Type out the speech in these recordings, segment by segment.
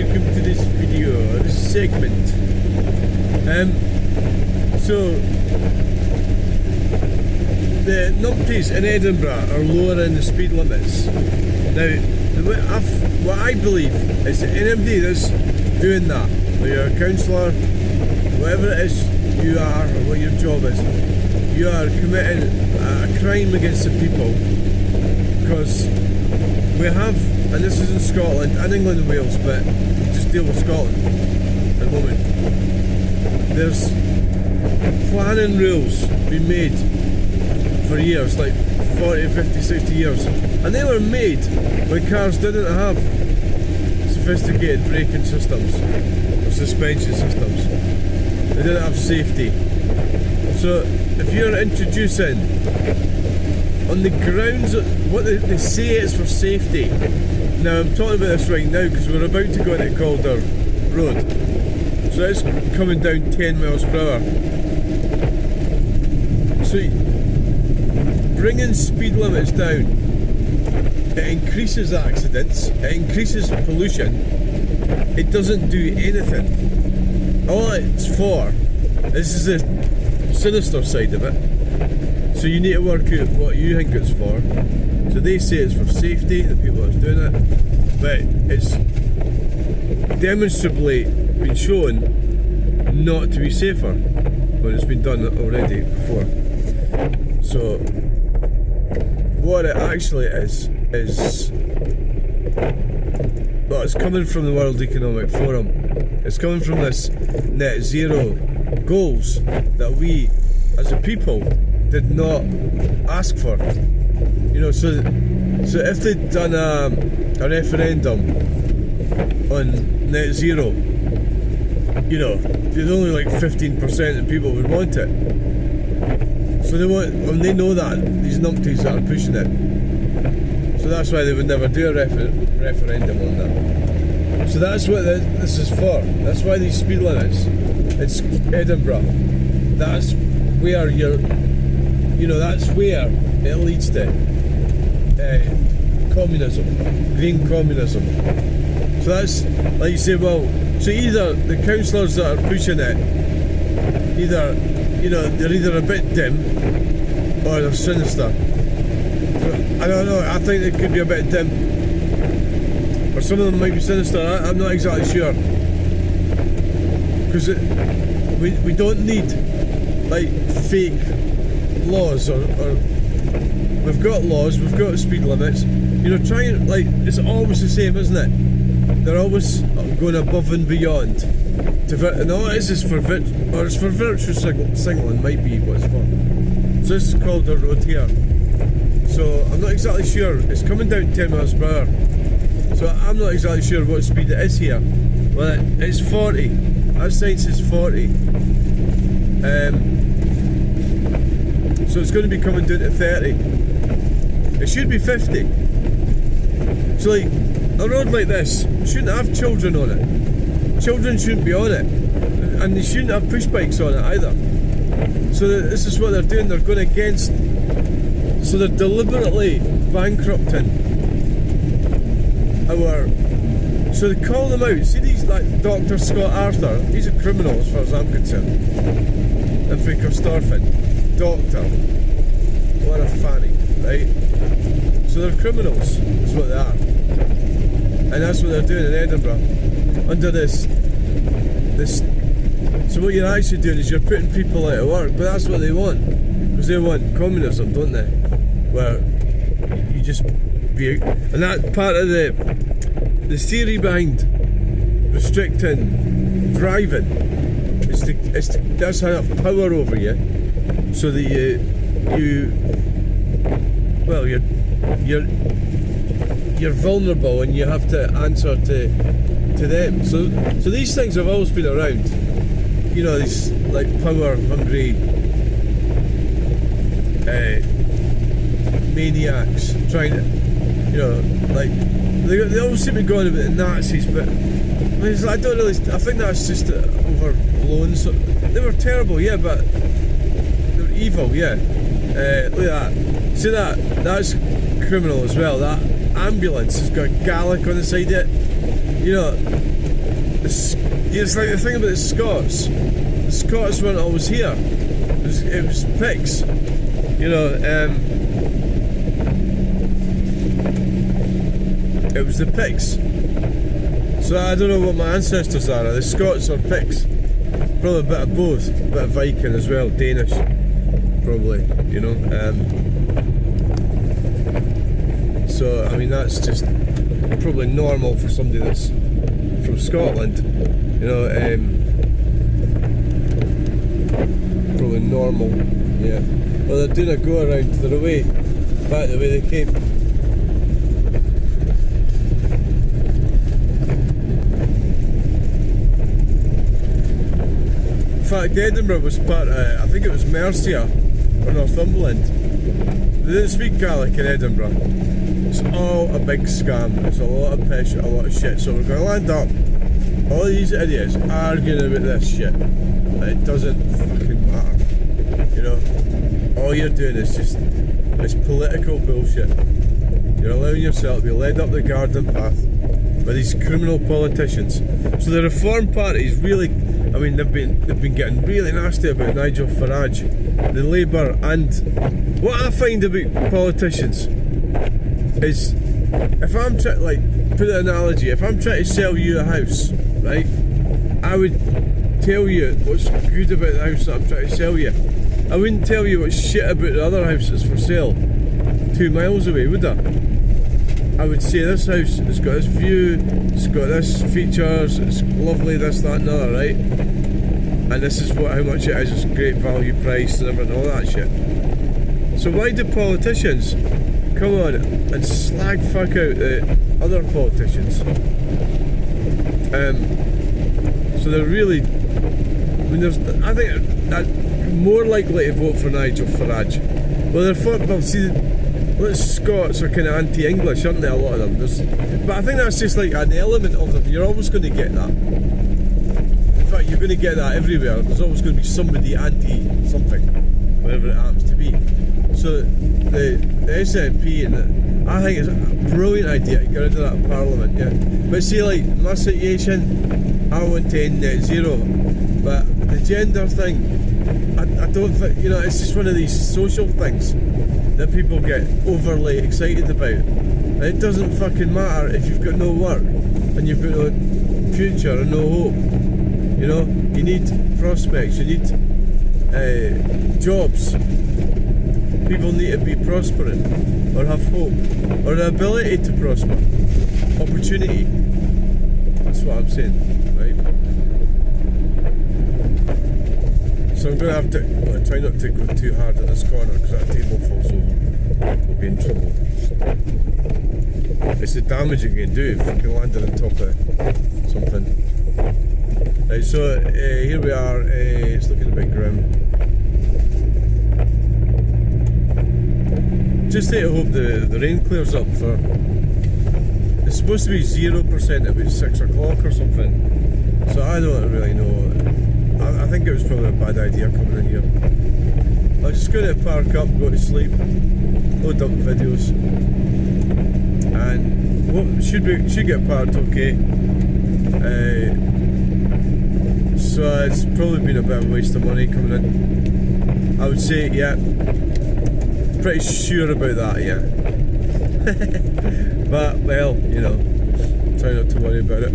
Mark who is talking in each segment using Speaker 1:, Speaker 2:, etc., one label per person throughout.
Speaker 1: welcome to this video, this segment. So the numpties in Edinburgh are lowering the speed limits. Now, what I believe is that anybody that's doing that, whether you're a councillor, whatever it is you are, or what your job is, you are committing a crime against the people, because we have, and this is in Scotland and England and Wales, but just deal with Scotland at the moment. There's planning rules been made for years, like 40, 50, 60 years, and they were made when cars didn't have sophisticated braking systems or suspension systems. They didn't have safety. So if you're introducing on the grounds of what they say it's for safety. Now I'm talking about this right now because we're about to go into Calder road, so it's coming down 10 miles per hour. So bringing speed limits down, it increases accidents, it increases pollution, it doesn't do anything. All it's for, this is the sinister side of it, so you need to work out what you think it's for. So they say it's for safety, the people that's doing it, but it's demonstrably been shown not to be safer when it's been done already before. So what it actually is well, it's coming from the World Economic Forum. It's coming from this net zero goals that we as a people did not ask for. You know, so if they'd done a referendum on net zero, you know, there's only like 15% of people would want it. So they know that, these numpties that are pushing it. So that's why they would never do a referendum on that. So that's what this is for. That's why these speed limits, it's Edinburgh. That's where that's where it leads to communism, green communism. So that's, like you say, well, so either the councillors that are pushing it, they're either a bit dim or they're sinister. I don't know, I think they could be a bit dim, or some of them might be sinister. I'm not exactly sure, because we don't need like fake laws or we've got laws, we've got speed limits. You know, it's always the same, isn't it? They're always going above and beyond. And all it is for virtue signalling, might be what it's for. So this is called the road here. So I'm not exactly sure. It's coming down 10 miles per hour. So I'm not exactly sure what speed it is here. Well, it's 40. Our sign says 40. So it's going to be coming down to 30. It should be 50. So like, a road like this shouldn't have children on it. Children shouldn't be on it. And they shouldn't have push bikes on it either. So this is what they're doing, they're going against, so they're deliberately bankrupting so they call them out. See these, like Dr. Scott Arthur, he's a criminal as far as I'm concerned. And Vicar Starfin, doctor, what a fanny, right? So they're criminals, is what they are. And that's what they're doing in Edinburgh, under this. So what you're actually doing is you're putting people out of work, but that's what they want, because they want communism, don't they? Where you just be, and that part of the theory behind restricting driving is to have power over you, so that you're vulnerable and you have to answer to them. So these things have always been around. You know, these like power hungry maniacs trying to, you know, like they always seem to be going about the Nazis, but I don't really. I think that's just overblown. So they were terrible, yeah, but they were evil, yeah. Look at that. See that? That's criminal as well. That ambulance has got Gaelic on the side of it. You know, it's like the thing about the Scots. The Scots weren't always here. It was Picts, you know. It was the Picts. So I don't know what my ancestors are the Scots or Picts. Probably a bit of both, a bit of Viking as well, Danish, probably, you know. So I mean that's just probably normal for somebody that's from Scotland, you know. Probably normal, yeah. Well, they're doing a go around. They're away, back the way they came. In fact, Edinburgh was part of, I think it was Mercia or Northumberland. They didn't speak Gaelic in Edinburgh. It's all a big scam. It's a lot of pish, a lot of shit. So we're going to land up, all these idiots arguing about this shit. It doesn't fucking matter. You know, all you're doing is just, it's political bullshit. You're allowing yourself to be led up the garden path by these criminal politicians. So the Reform Party's really, I mean, they've been getting really nasty about Nigel Farage, the Labour, and what I find about politicians is, if I'm trying, like, put an analogy, if I'm trying to sell you a house, right, I would tell you what's good about the house that I'm trying to sell you. I wouldn't tell you what's shit about the other house that's for sale 2 miles away, would I? I would say this house has got this view, it's got this features, it's lovely, this, that and other, right? And this is how much it is, it's great value price and everything, all that shit. So why do politicians come on and slag fuck out the other politicians? So they're really, I mean, I think that more likely to vote for Nigel Farage. Well, see, the Scots are kind of anti-English, aren't they? A lot of them. But I think that's just like an element of them. You're always going to get that. In fact, you're going to get that everywhere. There's always going to be somebody anti-something, whatever it happens to be. So the SNP, and I think it's a brilliant idea to get rid of that Parliament, yeah. But see, like, my situation, I want to end net zero. But the gender thing, I don't think, you know, it's just one of these social things that people get overly excited about. And it doesn't fucking matter if you've got no work and you've got no future and no hope. You know, you need prospects, you need jobs. People need to be prospering or have hope or the ability to prosper. Opportunity. That's what I'm saying, right? So I'm going to have to try not to go too hard in this corner because that table falls over. We'll be in trouble. It's the damage you can do if you can land it on top of something. Right, so here we are. It's looking a bit grim. Just to hope the rain clears up for. It's supposed to be 0% about 6 o'clock or something. So I don't really know. I think it was probably a bad idea coming in here. I'm just going to park up, go to sleep, load up videos, and should get parked okay. So it's probably been a bit of a waste of money coming in. I would say, yeah, pretty sure about that, yeah. But well, you know, try not to worry about it.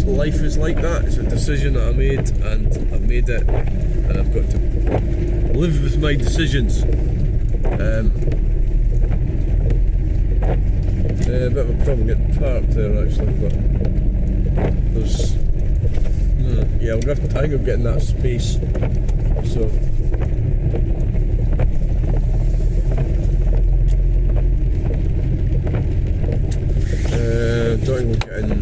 Speaker 1: Life is like that. It's a decision that I made, and I've made it, and I've got to live with my decisions. A bit of a problem getting parked there actually, but there's yeah, we're gonna have to, I think I'm getting that space. So don't think we're getting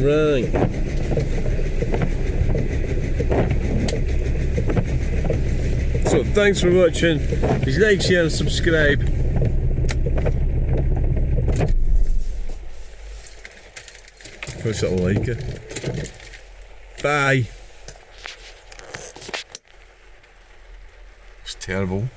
Speaker 1: Right. So thanks for watching. Please like, share and subscribe. Push that like it. Bye. It's terrible.